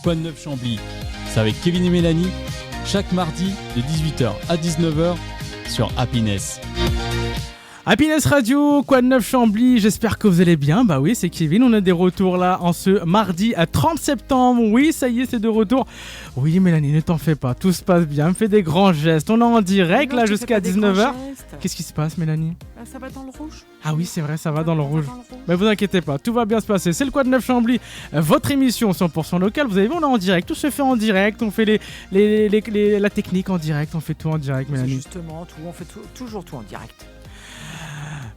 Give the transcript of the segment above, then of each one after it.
Quoi de neuf Chambly? C'est avec Kevin et Mélanie, chaque mardi de 18h à 19h sur Happiness. Happiness Radio, quoi de neuf Chambly, j'espère que vous allez bien. Bah oui, c'est Kevin, on a des retours là en ce mardi à 30 septembre. Oui, ça y est, c'est de retour. Oui, Mélanie, ne t'en fais pas, tout se passe bien, fais des grands gestes. On est en direct là jusqu'à 19h. Qu'est-ce qui se passe, Mélanie? Ça va dans le rouge. Ah oui, c'est vrai, ça va dans le rouge. Mais vous inquiétez pas, tout va bien se passer. C'est le quoi de neuf Chambly, votre émission 100% locale. Vous avez vu, on est en direct, tout se fait en direct. On fait la technique en direct, on fait tout en direct, Mélanie. C'est justement tout, on fait toujours tout en direct.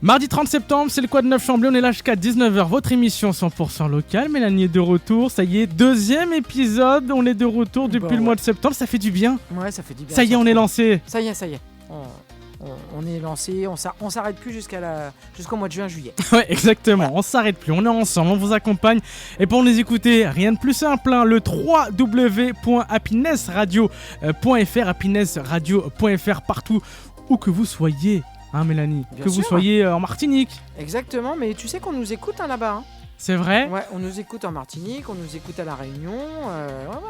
Mardi 30 septembre, c'est le quoi de neuf Chambly, on est là jusqu'à 19h, votre émission 100% locale. Mélanie est de retour, ça y est, deuxième épisode, on est de retour depuis le mois de septembre, ça fait du bien. Ouais, ça fait du bien. Ça y est, on est lancé. Ça y est. On est lancé, on s'arrête plus jusqu'au mois de juin-juillet. Ouais, exactement, on s'arrête plus, on est ensemble, on vous accompagne. Et pour nous écouter, rien de plus simple, hein, le www.happinessradio.fr, happinessradio.fr partout où que vous soyez. Hein, Mélanie, bien que sûr. vous soyez en Martinique. Exactement, mais tu sais qu'on nous écoute là-bas. C'est vrai? Ouais, on nous écoute en Martinique, on nous écoute à La Réunion,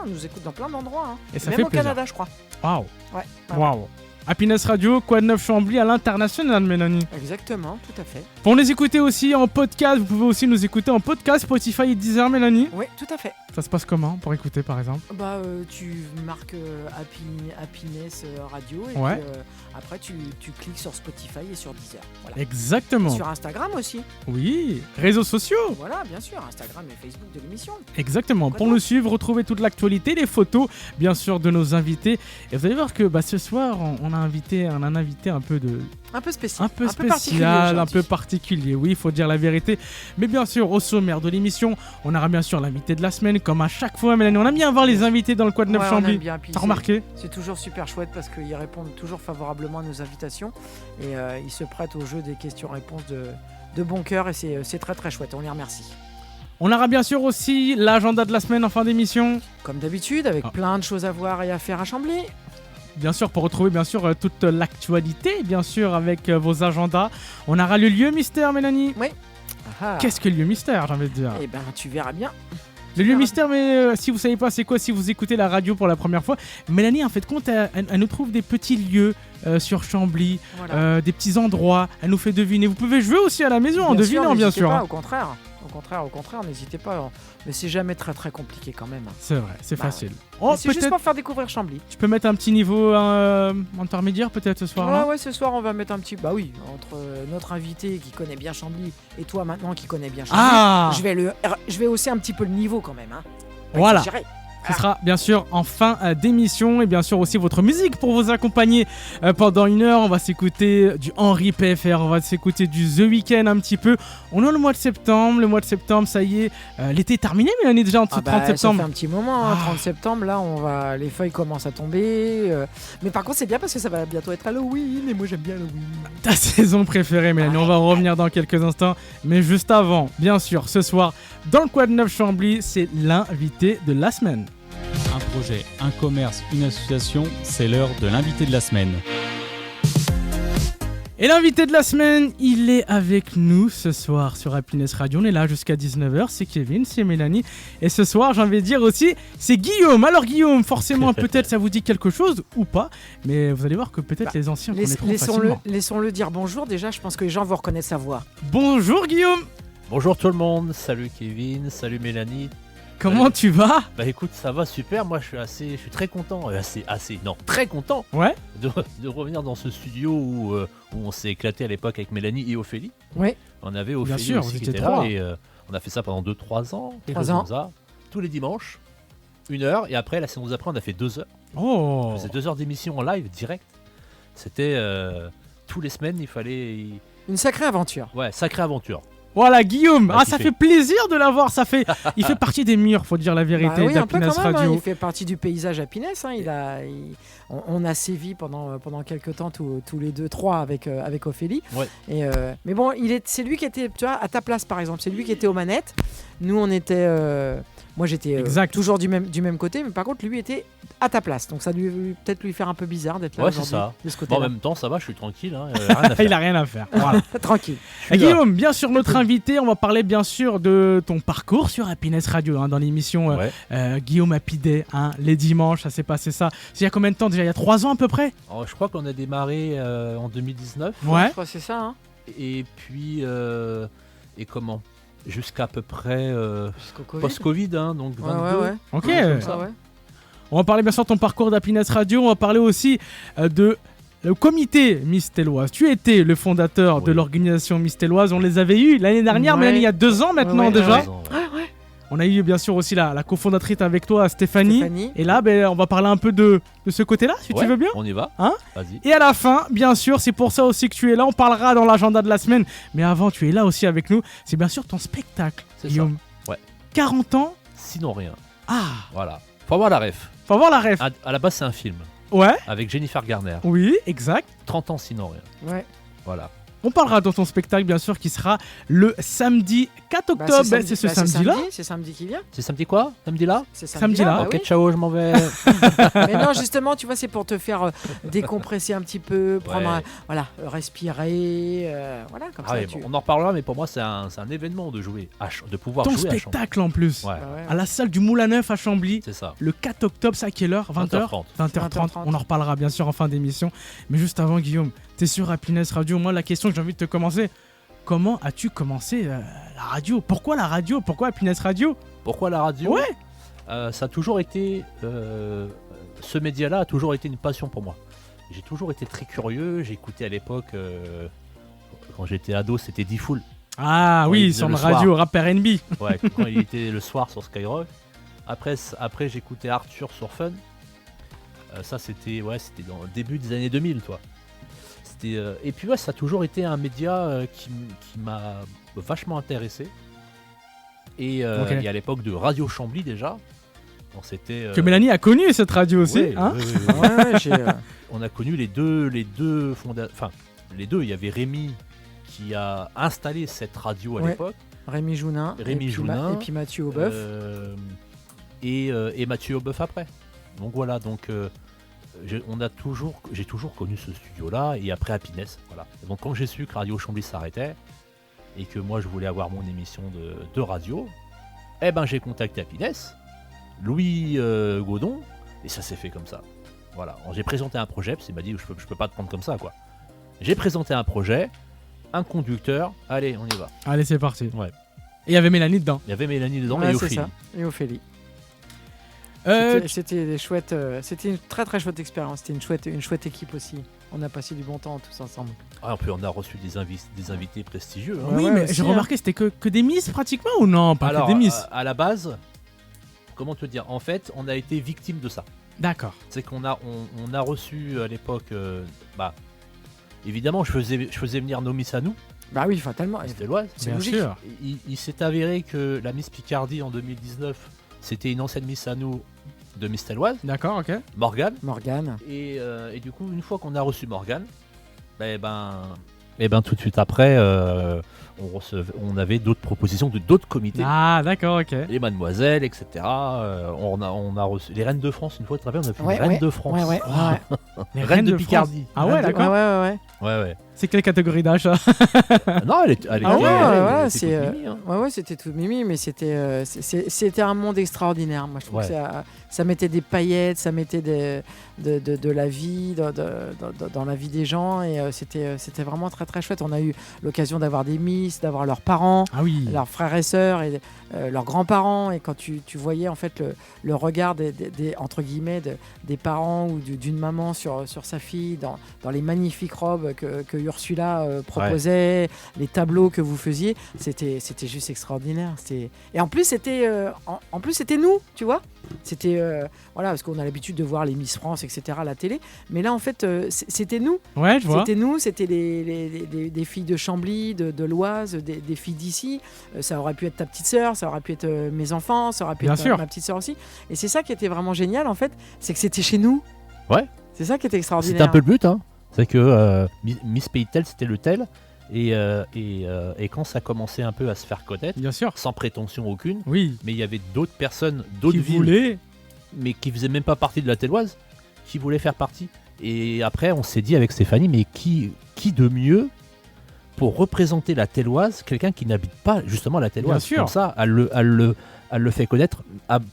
on nous écoute dans plein d'endroits. Et ça même fait au plaisir. Canada, je crois. Waouh. Ouais. Waouh. Happiness Radio, quoi de neuf Chambly à l'international, Mélanie. Exactement, tout à fait. Pour nous écouter aussi en podcast, vous pouvez aussi nous écouter en podcast, Spotify et Deezer, Mélanie. Oui, tout à fait. Ça se passe comment pour écouter, par exemple? Tu marques Happiness Radio et ouais. puis, après tu cliques sur Spotify et sur Deezer. Voilà. Exactement. Et sur Instagram aussi. Oui, réseaux sociaux. Voilà, bien sûr, Instagram et Facebook de l'émission. Exactement. Pour nous suivre, retrouver toute l'actualité, les photos, bien sûr, de nos invités. Et vous allez voir que ce soir, on a un invité un peu spécial, un peu particulier. Oui, il faut dire la vérité. Mais bien sûr, au sommaire de l'émission, on aura bien sûr l'invité de la semaine, comme à chaque fois. Mélanie, on aime bien voir les invités dans le quoi de neuf Chambly. T'as remarqué? C'est toujours super chouette parce qu'ils répondent toujours favorablement à nos invitations et ils se prêtent au jeu des questions-réponses de bon cœur et c'est très très chouette. On les remercie. On aura bien sûr aussi l'agenda de la semaine en fin d'émission. Comme d'habitude, avec plein de choses à voir et à faire à Chambly. Bien sûr, pour retrouver bien sûr toute l'actualité, bien sûr, avec vos agendas. On aura le lieu mystère, Mélanie. Oui. Qu'est-ce que le lieu mystère, j'ai envie de dire? Eh ben, tu verras bien. Le lieu mystère, mais si vous savez pas c'est quoi, si vous écoutez la radio pour la première fois, Mélanie, en fait, compte, elle nous trouve des petits lieux sur Chambly, voilà. Des petits endroits, elle nous fait deviner. Vous pouvez jouer aussi à la maison en devinant, bien sûr. Pas, au contraire, n'hésitez pas. Mais c'est jamais très très compliqué quand même. C'est vrai, c'est facile. C'est juste pour faire découvrir Chambly. Tu peux mettre un petit niveau intermédiaire peut-être ce soir. Ouais, ce soir on va mettre un petit. Bah oui, entre notre invité qui connaît bien Chambly et toi maintenant qui connais bien Chambly, je vais hausser un petit peu le niveau quand même. Voilà. Ce sera bien sûr en fin d'émission et bien sûr aussi votre musique pour vous accompagner pendant une heure. On va s'écouter du Henri PFR, on va s'écouter du The Weeknd un petit peu. On est le mois de septembre, ça y est, l'été est terminé, mais on est déjà en 30 septembre. Ça fait un petit moment, 30 septembre, là les feuilles commencent à tomber. Mais par contre c'est bien parce que ça va bientôt être Halloween et moi j'aime bien Halloween. Ta saison préférée, Mélanie, on va revenir dans quelques instants. Mais juste avant, bien sûr, ce soir, dans le Quoi de neuf Chambly, c'est l'invité de la semaine. Un projet, un commerce, une association, c'est l'heure de l'invité de la semaine. Et l'invité de la semaine, il est avec nous ce soir sur Happiness Radio. On est là jusqu'à 19h, c'est Kevin, c'est Mélanie. Et ce soir, j'ai envie de dire aussi, c'est Guillaume. Alors Guillaume, forcément, peut-être ça vous dit quelque chose ou pas. Mais vous allez voir que peut-être les anciens connaîtront facilement. Laissons-le dire bonjour. Déjà, je pense que les gens vont reconnaître sa voix. Bonjour Guillaume. Bonjour tout le monde, salut Kevin, salut Mélanie. Comment tu vas? Bah écoute, ça va super, moi je suis très content, très content de revenir dans ce studio où on s'est éclaté à l'époque avec Mélanie et Ophélie. Oui. On avait Ophélie sûr, aussi qui était là et on a fait ça pendant 2-3 ans. 3 ans. Tous les dimanches, 1 heure, et après la séance d'après on a fait 2 heures. Oh. On faisait 2 heures d'émission en live, direct. C'était tous les semaines, il fallait... Une sacrée aventure. Ouais, sacrée aventure. Voilà Guillaume, ça fait plaisir de l'avoir, il fait partie des murs, faut dire la vérité, oui, d'Happiness Radio. Il fait partie du paysage Happiness, on a sévi pendant quelques temps tous les 2-3 avec Ophélie. Ouais. Mais bon, c'est lui qui était, tu vois, à ta place par exemple, c'est lui qui était aux manettes. Nous on était Moi, j'étais toujours du même côté, mais par contre, lui était à ta place. Donc, ça devait peut-être lui faire un peu bizarre d'être là aujourd'hui. C'est ça. De ce côté-là. En même temps, ça va, je suis tranquille. Hein, rien à faire. Il a rien à faire. Voilà. Tranquille. Guillaume, bien sûr, notre invité, on va parler bien sûr de ton parcours sur Happiness Radio, hein, dans l'émission Guillaume Happy Day, hein, les dimanches, ça s'est passé ça. C'est il y a combien de temps déjà? Il y a 3 ans à peu près? Je crois qu'on a démarré en 2019. Ouais. Je crois que c'est ça. Hein. Et puis, et comment? Jusqu'à peu près post-Covid, hein, donc 22. Ouais. Ok. On va parler bien sûr de ton parcours d'Happiness Radio. On va parler aussi de le comité Miss-Telloise. Tu étais le fondateur de l'organisation Miss-Telloise. On les avait eus l'année dernière, mais il y a 2 ans maintenant déjà. On a eu bien sûr aussi la cofondatrice avec toi, Stéphanie. Et là, on va parler un peu de ce côté-là, si tu veux bien. On y va. Hein? Vas-y. Et à la fin, bien sûr, c'est pour ça aussi que tu es là. On parlera dans l'agenda de la semaine. Mais avant, tu es là aussi avec nous. C'est bien sûr ton spectacle, Guillaume. Ça. Ouais. 40 ans. Sinon rien. Ah. Voilà. Faut avoir la ref. À la base, c'est un film. Ouais. Avec Jennifer Garner. Oui, exact. 30 ans sinon rien. Ouais. Voilà. On parlera dans ton spectacle, bien sûr, qui sera le samedi 4 octobre. C'est ce samedi-là. C'est samedi qui vient. C'est samedi quoi? Samedi là? C'est samedi là. Ok, ciao, je m'en vais. Mais non, justement, tu vois, c'est pour te faire décompresser un petit peu, prendre respirer, voilà, comme ça. On en reparlera, mais pour moi, c'est un événement de jouer, de pouvoir ton jouer à Chambly. Ton spectacle en plus, à la salle du Moulin Neuf à Chambly. C'est ça. Le 4 octobre, c'est à quelle heure? 20h30. 20h30. On en reparlera bien sûr en fin d'émission. Mais juste avant, Guillaume, t'es sur Happiness Radio. Moi, la question que j'ai envie de te commencer, comment as-tu commencé la radio? Pourquoi la radio? Pourquoi Happiness Radio? Pourquoi la radio? Ouais. Ça a toujours été... ce média-là a toujours été une passion pour moi. J'ai toujours été très curieux. J'écoutais à l'époque, quand j'étais ado, c'était D-Fool. Ah oui, sur la radio, rap R&B. Ouais, quand il était le soir sur Skyrock. Après j'écoutais Arthur sur Fun. Ça, c'était dans le début des années 2000, toi. Et puis ça a toujours été un média qui m'a vachement intéressé. Et à l'époque de Radio Chambly déjà, que Mélanie a connu cette radio aussi. On a connu les deux fondateurs. Enfin, les deux. Il y avait Rémi qui a installé cette radio à l'époque. Rémi Jounin. Et puis Mathieu Aubeuf. Et Mathieu Aubeuf après. Donc voilà. J'ai toujours connu ce studio-là et après Happiness, voilà. Et donc quand j'ai su que Radio Chambly s'arrêtait et que moi je voulais avoir mon émission de radio, j'ai contacté Happiness, Louis Godon, et ça s'est fait comme ça. Voilà. Alors, j'ai présenté un projet, parce qu'il m'a dit je peux pas te prendre comme ça, quoi. J'ai présenté un projet, un conducteur, allez on y va. Allez c'est parti. Ouais. Et il y avait Mélanie dedans. Il y avait Mélanie dedans et Ophélie. Et Ophélie. C'était une très très chouette expérience, c'était une chouette équipe aussi. On a passé du bon temps tous ensemble. Puis on a reçu des invités prestigieux. Hein. Oui, mais j'ai remarqué c'était que des Miss pratiquement ou non? Pas que des Miss. À la base, comment te dire? En fait, on a été victime de ça. D'accord. C'est qu'on a reçu à l'époque, évidemment, je faisais venir nos Miss à nous. Bah oui, fatalement. C'était loin. C'est logique. Il s'est avéré que la Miss Picardie en 2019, c'était une ancienne Miss à nous de Miss Telloise. D'accord, ok. Morgane. Et du coup, une fois qu'on a reçu Morgane, tout de suite après, on avait d'autres propositions de d'autres comités. Ah, d'accord, ok. Les Mademoiselles, etc. On a reçu les Reines de France. Une fois, tu te rappelles, on a fait les Reines de France. Ouais. Les Reines de Picardie. Ah ouais, d'accord. Ouais. C'est quelle catégorie d'âge? Non, elle était c'était tout mimi, mais c'était un monde extraordinaire. Moi, je trouve que ça mettait des paillettes, ça mettait de la vie dans la vie des gens, et c'était vraiment très très chouette. On a eu l'occasion d'avoir des Miss, d'avoir leurs parents, leurs frères et sœurs et leurs grands-parents, et quand tu voyais en fait le regard des entre guillemets des parents ou d'une maman sur sa fille dans les magnifiques robes que Ursula proposait, les tableaux que vous faisiez, c'était juste extraordinaire. Et en plus c'était nous, tu vois. C'était parce qu'on a l'habitude de voir les Miss France, etc. à la télé, mais là en fait c'était nous. Ouais, je vois. C'était nous, c'était des filles de Chambly, de l'Oise, des filles d'ici. Ça aurait pu être ta petite sœur, ça aurait pu être mes enfants, ça aurait pu être ma petite sœur aussi. Et c'est ça qui était vraiment génial en fait, c'est que c'était chez nous. Ouais. C'est ça qui était extraordinaire. C'était un peu le but, hein. C'est que Miss Pays Tel, c'était le tel, Et quand ça commençait un peu à se faire connaître, bien sûr, sans prétention aucune, oui, mais il y avait d'autres personnes, d'autres villes, voulaient, mais qui faisaient même pas partie de la Telloise, qui voulaient faire partie. Et après, on s'est dit avec Stéphanie, mais qui de mieux pour représenter la Telloise, quelqu'un qui n'habite pas justement la Telloise. Bien sûr. Comme ça, elle le fait connaître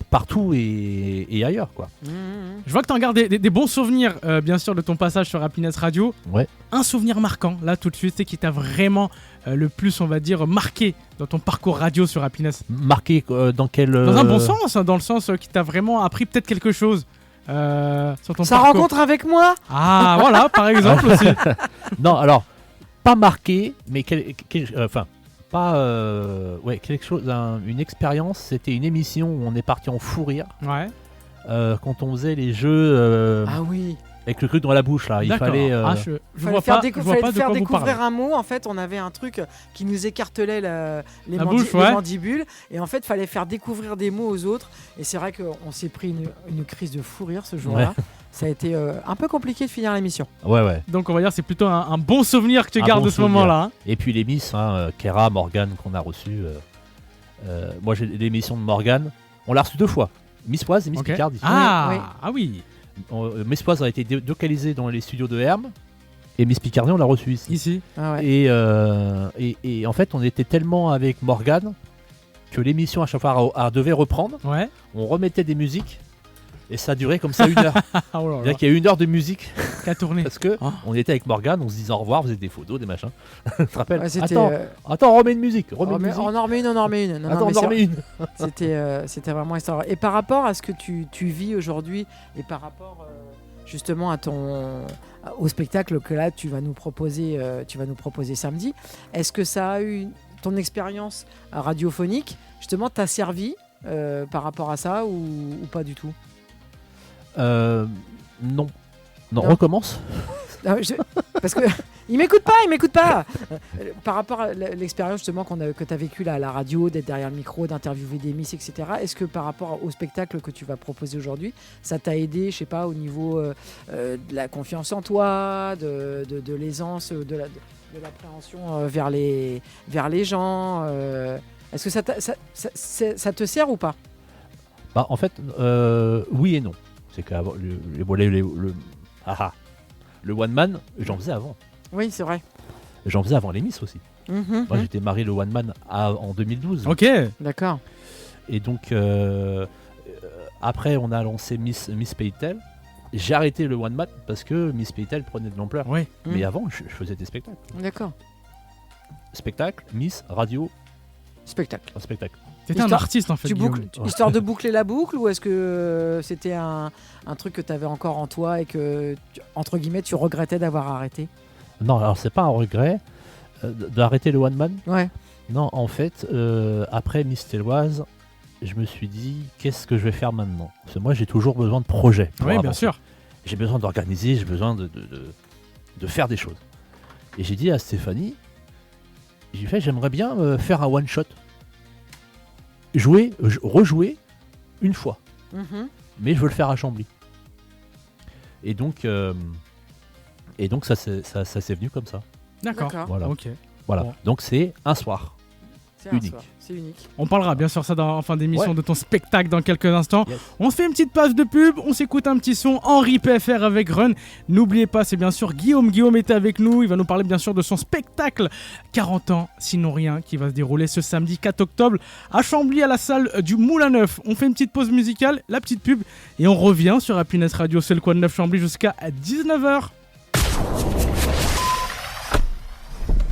partout et ailleurs, quoi. Je vois que tu en gardes des bons souvenirs, bien sûr, de ton passage sur Happiness Radio. Ouais. Un souvenir marquant, là, tout de suite, et qui t'a vraiment le plus, on va dire, marqué dans ton parcours radio sur Happiness. Marqué dans quel... Dans un bon sens, hein, dans le sens qui t'a vraiment appris peut-être quelque chose sur ton Sa parcours. rencontre avec moi. Ah, voilà, par exemple aussi. Non, alors, pas marqué, mais quelque chose, une expérience. C'était une émission où on est parti en fou rire. Ouais. Quand on faisait les jeux Ah oui. avec le truc dans la bouche là, il D'accord. fallait. Fallait faire découvrir un mot. En fait, on avait un truc qui nous écartelait les mandibules, et en fait, fallait faire découvrir des mots aux autres. Et c'est vrai qu'on s'est pris une crise de fou rire ce jour-là. Ouais. Ça a été un peu compliqué de finir l'émission. Ouais. Donc on va dire c'est plutôt un bon souvenir que tu Un gardes bon de ce souvenir. moment-là. Hein. Et puis les Miss, Kera, Morgane qu'on a reçu. Moi j'ai l'émission de Morgane, on l'a reçue 2 fois. Miss Oise et Miss Picardie. Ah oui. Miss Oise a été délocalisée dans les studios de Hermes. Et Miss Picardie, on l'a reçue ici. Ah ouais. Et en fait, on était tellement avec Morgane que l'émission à chaque fois devait reprendre. Ouais. On remettait des musiques et ça durait comme ça 1 heure. Oh là là. C'est-à-dire qu'il y a 1 heure de musique Qu'a tourné. parce que on était avec Morgane, on se disait au revoir, vous êtes des photos, des machins. Tu te rappelles? Ouais, Attends, on remet une musique. On en remet une. Non, Attends, mais on en remet une. C'était vraiment extraordinaire. Et par rapport à ce que tu vis aujourd'hui, et par rapport justement au spectacle que là tu vas nous proposer samedi, est-ce que ça a eu ton expérience radiophonique justement t'a servi par rapport à ça ou pas du tout? Non, recommence. Parce que il m'écoute pas. Par rapport à l'expérience justement que tu as vécue là à la radio, d'être derrière le micro, d'interviewer des Miss, etc. Est-ce que par rapport au spectacle que tu vas proposer aujourd'hui, ça t'a aidé, je sais pas, au niveau de la confiance en toi, de l'aisance, de l'appréhension vers les gens est-ce que ça te sert ou pas? Bah en fait, oui et non. C'est que le one man, j'en faisais avant. Oui, c'est vrai. J'en faisais avant les Miss aussi. Moi, j'étais marié le one man en 2012. Ok. D'accord. Et donc, après, on a lancé Miss Paytel. J'ai arrêté le one man parce que Miss Paytel prenait de l'ampleur. Oui. Mais avant, je faisais des spectacles. D'accord. Spectacle, Miss, radio, spectacle. un spectacle. T'étais un artiste en fait. Histoire de boucler la boucle, ou est-ce que c'était un truc que tu avais encore en toi et que, entre guillemets, tu regrettais d'avoir arrêté? Non, alors c'est pas un regret d'arrêter le one man. Ouais. Non, en fait, après Miss Telloise, je me suis dit, qu'est-ce que je vais faire maintenant? Parce que moi, j'ai toujours besoin de projets. Oui, bien sûr. J'ai besoin d'organiser, j'ai besoin de faire des choses. Et j'ai dit à Stéphanie, j'aimerais bien faire un one-shot. Rejouer une fois. Mais je veux le faire à Chambly. Et donc ça s'est venu comme ça. D'accord. Voilà. Ok. Voilà. Bon. Donc c'est un soir. Unique. C'est unique. On parlera bien sûr ça en fin d'émission Ouais. de ton spectacle dans quelques instants. Yes. On se fait une petite pause de pub, on s'écoute un petit son Henri PFR avec Run. N'oubliez pas, c'est bien sûr Guillaume. Guillaume était avec nous, il va nous parler bien sûr de son spectacle 40 ans, sinon rien, qui va se dérouler ce samedi 4 octobre à Chambly à la salle du Moulin Neuf. On fait une petite pause musicale, la petite pub, et on revient sur Happiness Radio, c'est le coin de Neuf Chambly jusqu'à 19h.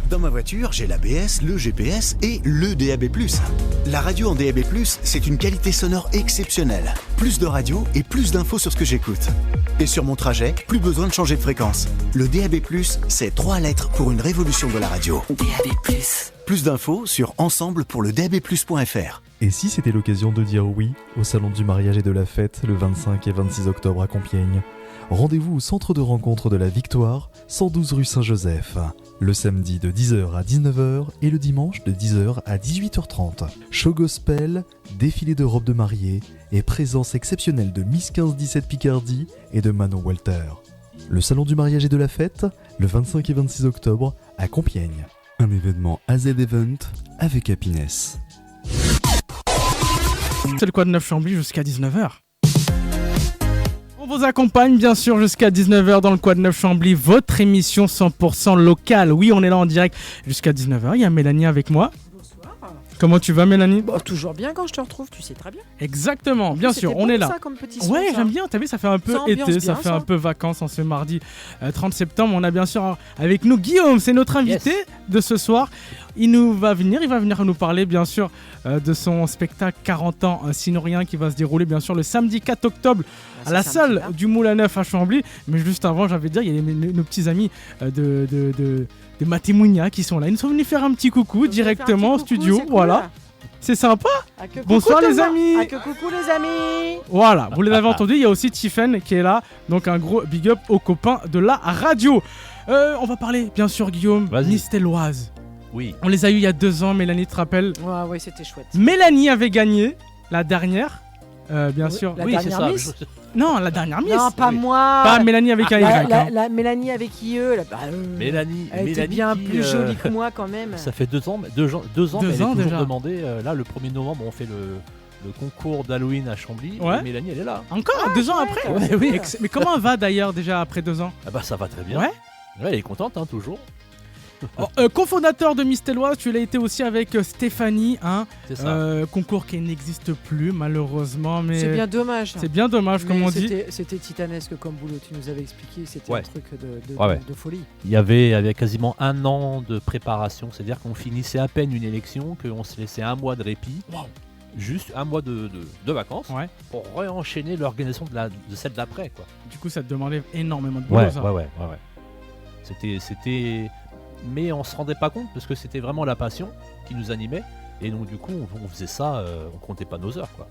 Dans ma voiture, j'ai l'ABS, le GPS et le DAB+. La radio en DAB+, c'est une qualité sonore exceptionnelle. Plus de radio et plus d'infos sur ce que j'écoute. Et sur mon trajet, plus besoin de changer de fréquence. Le DAB+, c'est 3 lettres pour une révolution de la radio. DAB+. Plus d'infos sur ensemble-pour-le-DAB+.fr. Et si c'était l'occasion de dire oui au Salon du mariage et de la fête le 25 et 26 octobre à Compiègne? Rendez-vous au centre de rencontre de la Victoire, 112 rue Saint-Joseph. Le samedi de 10h à 19h et le dimanche de 10h à 18h30. Show gospel, défilé de robes de mariée et présence exceptionnelle de Miss 15-17 Picardie et de Manon Walter. Le Salon du mariage et de la fête, le 25 et 26 octobre à Compiègne. Un événement AZ Event avec Happiness. C'est le Quad 9 Chambly jusqu'à 19h. On vous accompagne bien sûr jusqu'à 19h dans le Quad 9 Chambly, votre émission 100% locale. Oui, on est là en direct jusqu'à 19h. Il y a Mélanie avec moi. Bonsoir. Comment tu vas, Mélanie ? Toujours bien quand je te retrouve, tu sais très bien. Exactement, bien sûr, on est là. Ça, comme petit son, ouais, ça. j'aime bien, t'as vu, ça fait un peu Ça été, ambiance ça bien, fait ça. un peu vacances en ce mardi 30 septembre. On a bien sûr avec nous Guillaume, c'est notre invité de ce soir. Il va venir nous parler bien sûr de son spectacle 40 ans sinon rien qui va se dérouler bien sûr le samedi 4 octobre à la salle du Moulin Neuf à Chambly. Mais juste avant, j'avais dire, il y a nos petits amis de Matemounia qui sont là. Ils sont venus faire un petit coucou directement au studio, cool, voilà. C'est sympa. Bonsoir les amis. Coucou les amis. Voilà, vous l'avez entendu, il y a aussi Tiffen qui est là. Donc un gros big up aux copains de la radio. On va parler bien sûr Guillaume, Miss Telloise. Oui. On les a eu il y a 2 ans, Mélanie te rappelle. Ouais, c'était chouette. Mélanie avait gagné la dernière, bien sûr. La dernière Miss. Non, la dernière Miss. Non, pas moi. Pas Mélanie avec un Y. La Mélanie avec IE. Mélanie, elle était bien plus jolie que moi quand même. Ça fait 2 ans, mais elle est toujours déjà demandée. Là, le 1er novembre, on fait le concours d'Halloween à Chambly. Ouais. Et Mélanie, elle est là. Encore 2 ans après. Ouais, oui. Mais comment elle va d'ailleurs déjà après 2 ans? Ah bah ça va très bien. Ouais. Ouais, elle est contente, hein, toujours. Cofondateur de Miss Telloise, tu l'as été aussi avec Stéphanie, hein, C'est ça. concours qui n'existe plus malheureusement, mais C'est bien dommage. c'est bien dommage comme Mais on dit. C'était titanesque comme boulot, tu nous avais expliqué, c'était Ouais. un truc Ouais. de folie. Il y avait quasiment 1 an de préparation, c'est-à-dire qu'on finissait à peine une élection, qu'on se laissait 1 mois de répit, juste 1 mois de vacances, Ouais. pour réenchaîner l'organisation de celle d'après, quoi. Du coup, ça te demandait énormément de boulot. ça. Ouais. C'était... Mais on se rendait pas compte, parce que c'était vraiment la passion qui nous animait, et donc du coup, on faisait ça, on comptait pas nos heures, quoi.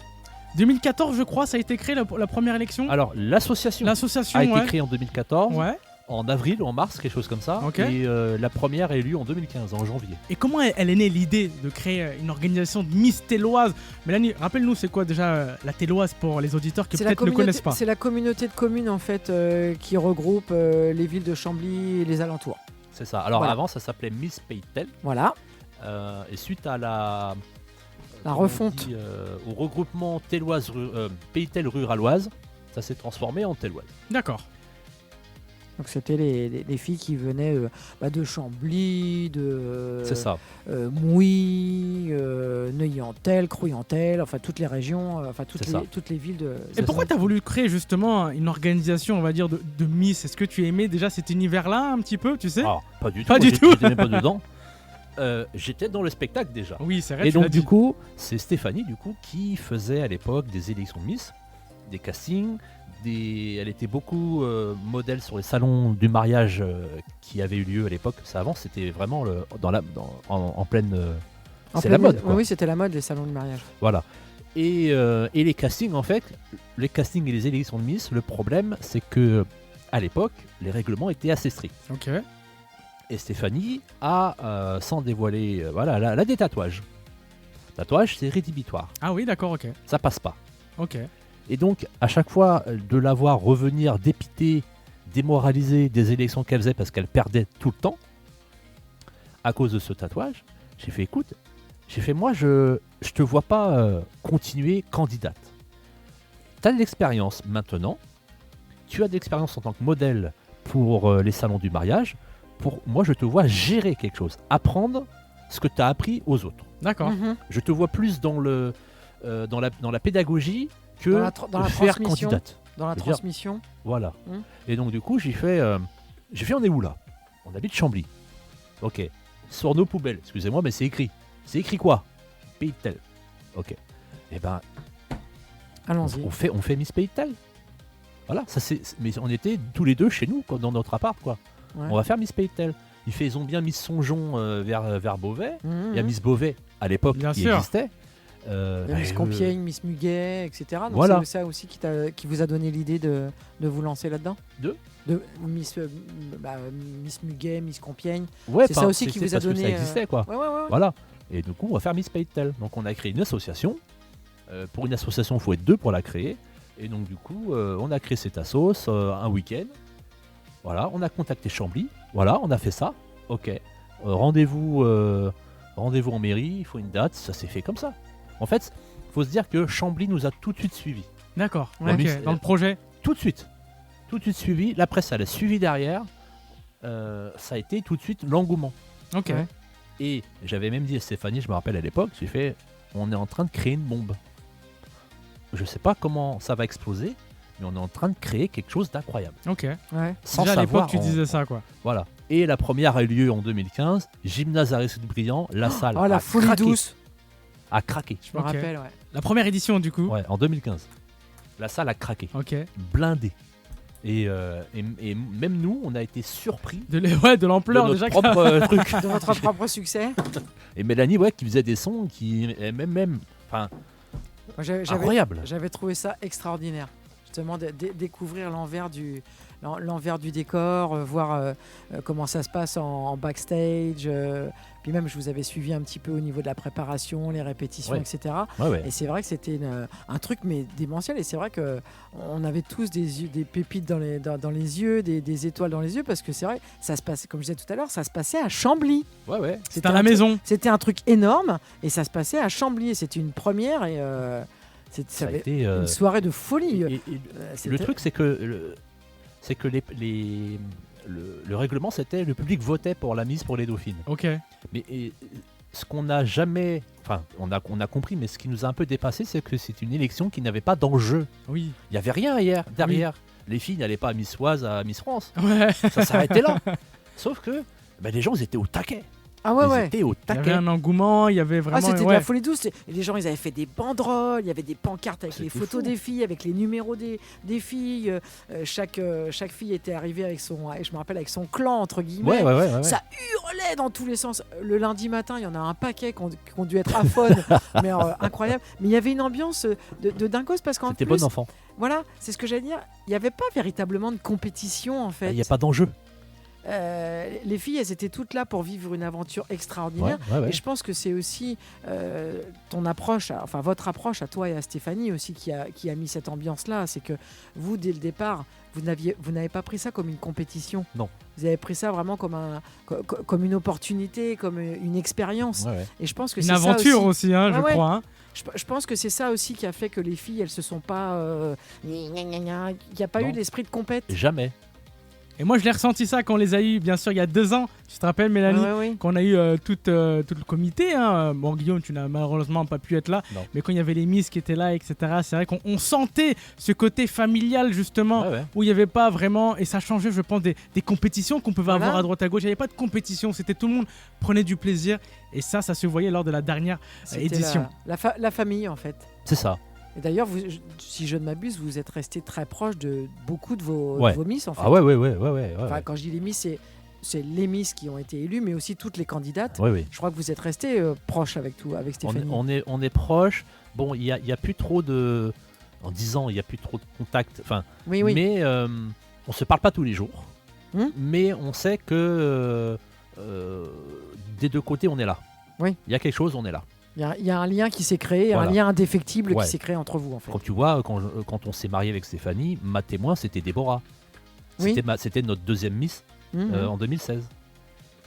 2014, je crois, ça a été créé la première élection. Alors, l'association L'association a été ouais. créée en 2014, Ouais. en avril ou en mars, quelque chose comme ça, Ok. et la première est élue en 2015, en janvier. Et comment elle est née l'idée de créer une organisation de Miss Telloise? Mélanie, rappelle-nous, c'est quoi déjà la Telloise pour les auditeurs qui peut-être ne connaissent pas? C'est la communauté de communes en fait qui regroupe les villes de Chambly et les alentours. C'est ça. Alors Voilà. avant, ça s'appelait Miss Pays de Tel, Voilà, et suite à la refonte. au regroupement Telloise, Pays de Tel ruraloise, ça s'est transformé en Telloise. D'accord. Donc c'était les filles qui venaient de Chambly, de C'est ça. Mouy, Neuilly-en-Tel, Crouy-en-Tel, enfin toutes les régions, C'est ça. toutes les villes de. Et pourquoi tu as voulu créer justement une organisation, on va dire, de Miss? Est-ce que tu aimais déjà cet univers-là un petit peu, tu sais? Alors, pas du tout. Pas du Moi, tout. J'étais même pas dedans. J'étais dans le spectacle déjà. Oui, c'est vrai. Et tu l'as donc dit. du coup, c'est Stéphanie du coup qui faisait à l'époque des élections de Miss, des castings, elle était beaucoup modèle sur les salons du mariage qui avaient eu lieu à l'époque. Ça avant, c'était vraiment en pleine. En c'est pleine la mode. Quoi. Oui, c'était la mode les salons de mariage. Voilà. Et les castings en fait, les castings et les élections de Miss, le problème c'est que à l'époque, les règlements étaient assez stricts. Ok. Et Stéphanie a, sans dévoiler, elle a des tatouages. Tatouage, c'est rédhibitoire. Ah oui, d'accord, ok. Ça passe pas. Ok. Et donc, à chaque fois, de la voir revenir dépitée, démoralisée des élections qu'elle faisait parce qu'elle perdait tout le temps, à cause de ce tatouage, j'ai fait, écoute, moi, je te vois pas continuer candidate. Tu as de l'expérience maintenant, tu as de l'expérience en tant que modèle pour les salons du mariage, moi, je te vois gérer quelque chose, apprendre ce que tu as appris aux autres. D'accord. Mhm. Je te vois plus dans la pédagogie que Dans la faire transmission. candidate. Dans la Je veux dire- transmission. Voilà. Hmm. Et donc du coup, j'ai fait on est où là? On habite Chambly. Ok. Sur nos poubelles, excusez-moi, mais c'est écrit. C'est écrit quoi? Pays de Tel. Ok. Et ben, Allons-y. on fait Miss Pays de Tel. Voilà. Mais on était tous les deux chez nous, quoi, dans notre appart, quoi. Ouais. On va faire Miss Pays de Tel. Ils ont bien Miss Songeon vers Beauvais. Mhm. Il y a Miss Beauvais à l'époque Bien qui sûr. existait. Miss Compiègne, Miss Muguet, etc. Donc Voilà. c'est ça aussi qui vous a donné l'idée de vous lancer là-dedans. De Miss Muguet, Miss Compiègne. Ouais, C'est ça aussi qui vous a parce que donné, ça existait, quoi. Ouais. Voilà. Et du coup, on va faire Miss Pays de Tel. Donc, on a créé une association. Pour une association, il faut être 2 pour la créer. Et donc, du coup, on a créé cette assos un week-end. Voilà, on a contacté Chambly. Voilà, on a fait ça. Ok. rendez-vous en mairie, il faut une date, ça s'est fait comme ça. En fait, il faut se dire que Chambly nous a tout de suite suivis. D'accord, dans le projet. Tout de suite suivi, la presse elle a suivi derrière, ça a été tout de suite l'engouement. Ok. Et j'avais même dit à Stéphanie, je me rappelle à l'époque, j'ai fait, on est en train de créer une bombe. Je sais pas comment ça va exploser, mais on est en train de créer quelque chose d'incroyable. Ok. Ouais. Sans Déjà à savoir, l'époque, tu disais ça, quoi. Voilà. Et la première a eu lieu en 2015, Gymnase Aristide-Briand, la salle Oh, la a folie craqué. douce. A craqué. Je me rappelle, ouais. La première édition, du coup. Ouais, en 2015. La salle a craqué. Ok. Blindée. Et même nous, on a été surpris De l'ampleur de déjà. notre propre truc. De votre propre succès. Et Mélanie, qui faisait des sons, enfin, incroyable. J'avais trouvé ça extraordinaire. Justement, découvrir l'envers du décor, voir comment ça se passe en backstage. Puis même, je vous avais suivi un petit peu au niveau de la préparation, les répétitions, etc. Ouais. Et c'est vrai que c'était un truc mais démentiel. Et c'est vrai qu'on avait tous des pépites dans les yeux, des étoiles dans les yeux, parce que c'est vrai, ça se passait, comme je disais tout à l'heure, ça se passait à Chambly. Ouais. C'était à la maison. C'était un truc énorme et ça se passait à Chambly. Et c'était une première et ça avait été une soirée de folie. Le truc, c'est que le règlement, c'était le public votait pour la mise pour les Dauphines. Ok. Mais ce qu'on n'a jamais, enfin, on a compris, mais ce qui nous a un peu dépassé, c'est que c'est une élection qui n'avait pas d'enjeu. Oui. Il n'y avait rien derrière. Oui. Les filles n'allaient pas à Miss Oise, à Miss France. Ouais. Ça s'arrêtait là. Sauf que les gens, ils étaient au taquet. Ah ouais, ils étaient au taquet. Il y avait un engouement, il y avait vraiment. C'était de la folie douce. Et les gens, ils avaient fait des banderoles, il y avait des pancartes avec les photos des filles, avec les numéros des filles. Chaque fille était arrivée avec je me rappelle, avec son clan, entre guillemets. Ouais. Ça hurlait dans tous les sens. Le lundi matin, il y en a un paquet qui ont dû être aphones, mais incroyable. Mais il y avait une ambiance de dingos parce qu'en C'était plus. bon enfant. Voilà, c'est ce que j'allais dire. Il n'y avait pas véritablement de compétition, en fait. Il n'y a pas d'enjeu. Les filles, elles étaient toutes là pour vivre une aventure extraordinaire. Ouais. Et je pense que c'est aussi ton approche, enfin votre approche à toi et à Stéphanie aussi qui a mis cette ambiance-là. C'est que vous, dès le départ, vous n'avez pas pris ça comme une compétition. Non. Vous avez pris ça vraiment comme une opportunité, comme une expérience. Ouais. Et je pense que une aventure aussi, hein, je crois. Hein. Je pense que c'est ça aussi qui a fait que les filles, elles se sont pas. Il n'y a pas eu l'esprit de compète. Jamais. Et moi, je l'ai ressenti ça quand on les a eu, bien sûr, il y a 2 ans. Tu te rappelles, Mélanie, quand on a eu tout le comité. Hein. Bon, Guillaume, tu n'as malheureusement pas pu être là. Non. Mais quand il y avait les Miss qui étaient là, etc., c'est vrai qu'on sentait ce côté familial, justement, où il n'y avait pas vraiment... Et ça changeait, je pense, des compétitions qu'on pouvait avoir à droite à gauche. Il n'y avait pas de compétition. C'était tout le monde prenait du plaisir. Et ça se voyait lors de la dernière édition. La famille, en fait. C'est ça. Et d'ailleurs, si je ne m'abuse, vous êtes resté très proche de beaucoup de vos Miss, en fait. Ah ouais. Enfin, quand je dis les Miss, c'est les Miss qui ont été élues, mais aussi toutes les candidates. Oui. Je crois que vous êtes resté proche avec Stéphanie. On est proche. Bon, il y a plus trop de... En 10 ans, il n'y a plus trop de contact. Enfin, oui. Mais on se parle pas tous les jours. Mais on sait que des deux côtés, on est là. Oui. Il y a quelque chose, on est là. Il y a un lien qui s'est créé, un lien indéfectible qui s'est créé entre vous, en fait. Quand tu vois, quand on s'est marié avec Stéphanie, ma témoin, c'était Déborah. C'était notre deuxième Miss en 2016.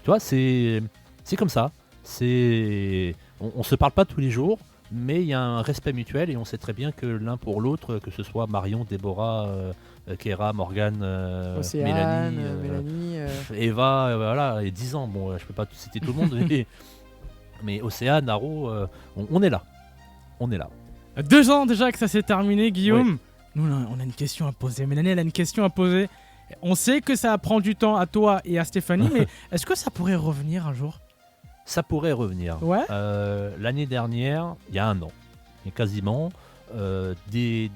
Tu vois, c'est comme ça. On se parle pas tous les jours, mais il y a un respect mutuel et on sait très bien que l'un pour l'autre, que ce soit Marion, Déborah, Kéra, Morgane, Océane, Mélanie, Eva, voilà, et 10 ans. Bon, je peux pas citer tout le monde, mais Océane, Naro, on est là. On est là. 2 ans déjà que ça s'est terminé, Guillaume. Nous, on a une question à poser. Mélanie, elle a une question à poser. On sait que ça prend du temps à toi et à Stéphanie, mais est-ce que ça pourrait revenir un jour ? Ça pourrait revenir. Ouais. L'année dernière, il y a 1 an, et quasiment, des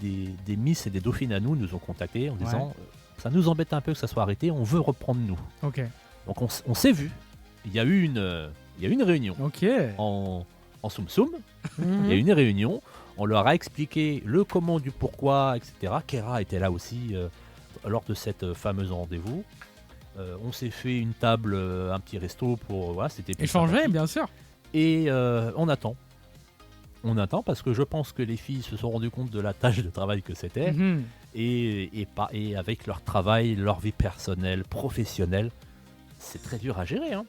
Miss et des Dauphines à nous ont contactés en disant ça nous embête un peu que ça soit arrêté, on veut reprendre nous. Ok. Donc on s'est vu. Il y a eu une réunion en Soum Soum. Il y a eu une réunion. On leur a expliqué le comment, du pourquoi, etc. Kéra était là aussi lors de cette fameuse rendez-vous. On s'est fait une table, un petit resto pour c'était échanger, bien sûr. Et on attend. On attend parce que je pense que les filles se sont rendues compte de la tâche de travail que c'était et avec leur travail, leur vie personnelle, professionnelle, c'est très dur à gérer. Hein.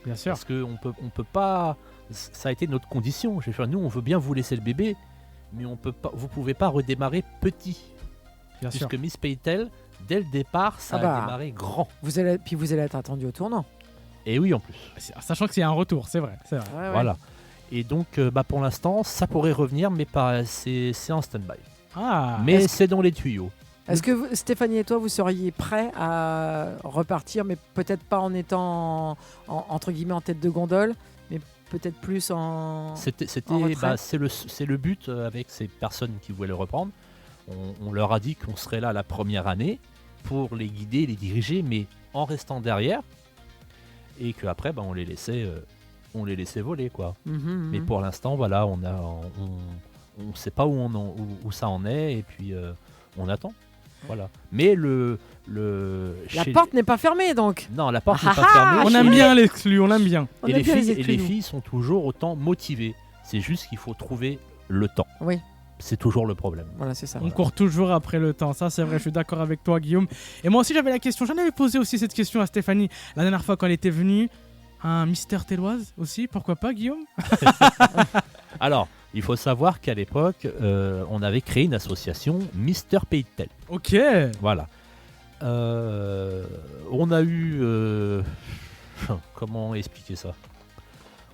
Bien sûr. Parce qu'on peut pas. Ça a été notre condition. J'ai fait, nous, on veut bien vous laisser le bébé, mais vous pouvez pas redémarrer petit. Bien sûr. Puisque Miss Paytel, dès le départ, ça a démarré grand. Vous allez être attendu au tournant. Et oui, en plus. Sachant que c'est un retour, c'est vrai. Ouais. Voilà. Et donc, pour l'instant, ça pourrait revenir, mais c'est en stand-by. Mais c'est dans les tuyaux. Est-ce que Stéphanie et toi, vous seriez prêts à repartir, mais peut-être pas en étant entre guillemets en tête de gondole, mais peut-être plus en c'est le but avec ces personnes qui voulaient le reprendre. On leur a dit qu'on serait là la première année pour les guider, les diriger, mais en restant derrière, et qu'après, on les laissait voler, quoi. Mais pour l'instant, voilà, on sait pas où ça en est, et puis on attend. Voilà. Mais la porte n'est pas fermée, donc. Non, la porte n'est pas fermée. On aime bien l'exclu, on aime bien. Et les filles sont toujours autant motivées. C'est juste qu'il faut trouver le temps. Oui. C'est toujours le problème. Voilà, c'est ça. On court toujours après le temps, ça c'est vrai, je suis d'accord avec toi, Guillaume. Et moi aussi j'avais la question, j'en avais posé aussi cette question à Stéphanie la dernière fois quand elle était venue. Un mystère téloise aussi, pourquoi pas, Guillaume? Alors, il faut savoir qu'à l'époque, on avait créé une association Mister Paytel. Ok. Voilà. On a eu... comment expliquer ça?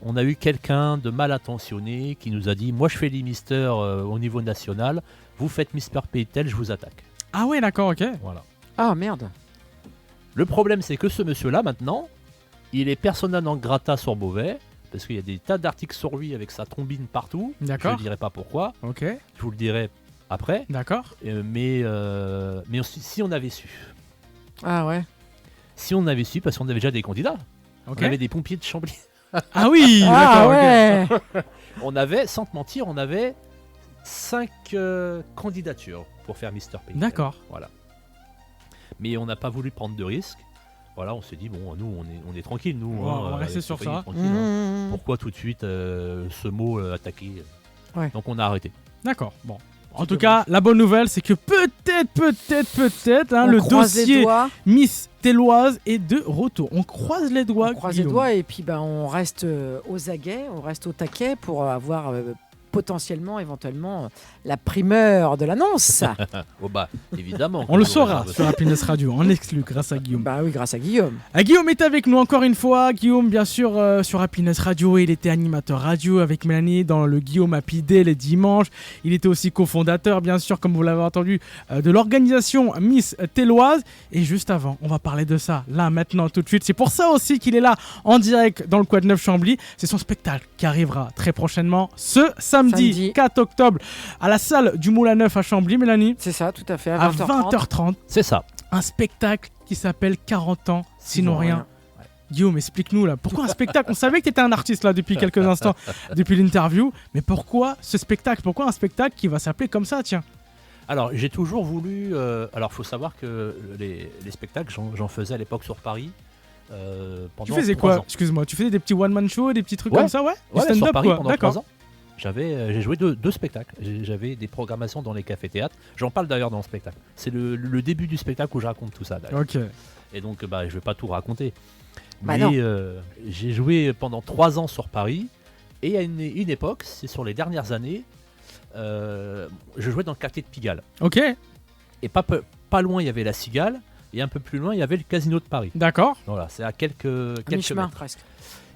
On a eu quelqu'un de mal intentionné qui nous a dit « Moi, je fais les mystères au niveau national. Vous faites Mister Paytel, je vous attaque. » Ah ouais, d'accord, ok. Voilà. Ah, merde. Le problème, c'est que ce monsieur-là, maintenant, il est persona non grata sur Beauvais, parce qu'il y a des tas d'articles sur lui avec sa trombine partout. D'accord. Je ne dirai pas pourquoi. Ok. Je vous le dirai après. D'accord. Mais si on avait su. Ah ouais. Si on avait su, parce qu'on avait déjà des candidats. Ok. On avait des pompiers de Chambly. Ah oui, Ah d'accord, ouais. On avait, sans te mentir, 5 candidatures pour faire Mister Paytel. D'accord. Voilà. Mais on n'a pas voulu prendre de risques. Voilà, on s'est dit, bon, nous, on est tranquille, nous. Ouais, on va rester sur ça. Hein. Pourquoi tout de suite ce mot attaquer Ouais. Donc on a arrêté. D'accord, bon. En tout cas, la bonne nouvelle, c'est que peut-être, hein, On le croise les dossier doigts. Miss Téloise est de retour. On croise les doigts. On croise les Guillaume. doigts et puis on reste aux aguets, on reste au taquet pour avoir potentiellement, éventuellement, la primeur de l'annonce. Oh bah, évidemment. On le saura sur Happiness Radio, en exclu, grâce à Guillaume. Bah oui, grâce à Guillaume. Guillaume est avec nous encore une fois. Guillaume, bien sûr, sur Happiness Radio, il était animateur radio avec Mélanie dans le Guillaume Happy Day les dimanches. Il était aussi cofondateur, bien sûr, comme vous l'avez entendu, de l'organisation Miss Téloise. Et juste avant, on va parler de ça, là, maintenant, tout de suite. C'est pour ça aussi qu'il est là, en direct, dans le Quad 9 Chambly. C'est son spectacle qui arrivera très prochainement, ce samedi 4 octobre, à la salle du Moulin Neuf à Chambly, Mélanie. C'est ça, tout à fait, À 20h30. C'est ça. Un spectacle qui s'appelle 40 ans, sinon rien. Ouais. Guillaume, explique-nous là, pourquoi un spectacle? On savait que tu étais un artiste là depuis quelques instants, depuis l'interview, mais pourquoi ce spectacle? Pourquoi un spectacle qui va s'appeler comme ça, tiens? Alors, j'ai toujours voulu... alors, il faut savoir que les spectacles, j'en faisais à l'époque sur Paris. Pendant Tu faisais 3 quoi? ans. Excuse-moi, tu faisais des petits one-man shows, des petits trucs Ouais. comme ça, ouais? Du Ouais, sur stand-up, Paris quoi. pendant D'accord. 3 ans. J'ai joué deux spectacles. J'avais des programmations dans les cafés-théâtres. J'en parle d'ailleurs dans le spectacle. C'est le début du spectacle où je raconte tout ça, d'ailleurs. Ok. Et donc, je vais pas tout raconter. Bah Mais j'ai joué pendant 3 ans sur Paris. Et à une époque, c'est sur les dernières années, je jouais dans le quartier de Pigalle. Ok, Et pas loin, il y avait la Cigale. Et un peu plus loin, il y avait le Casino de Paris. d'accord. Voilà, c'est à quelques Mi-chemin, mètres. presque.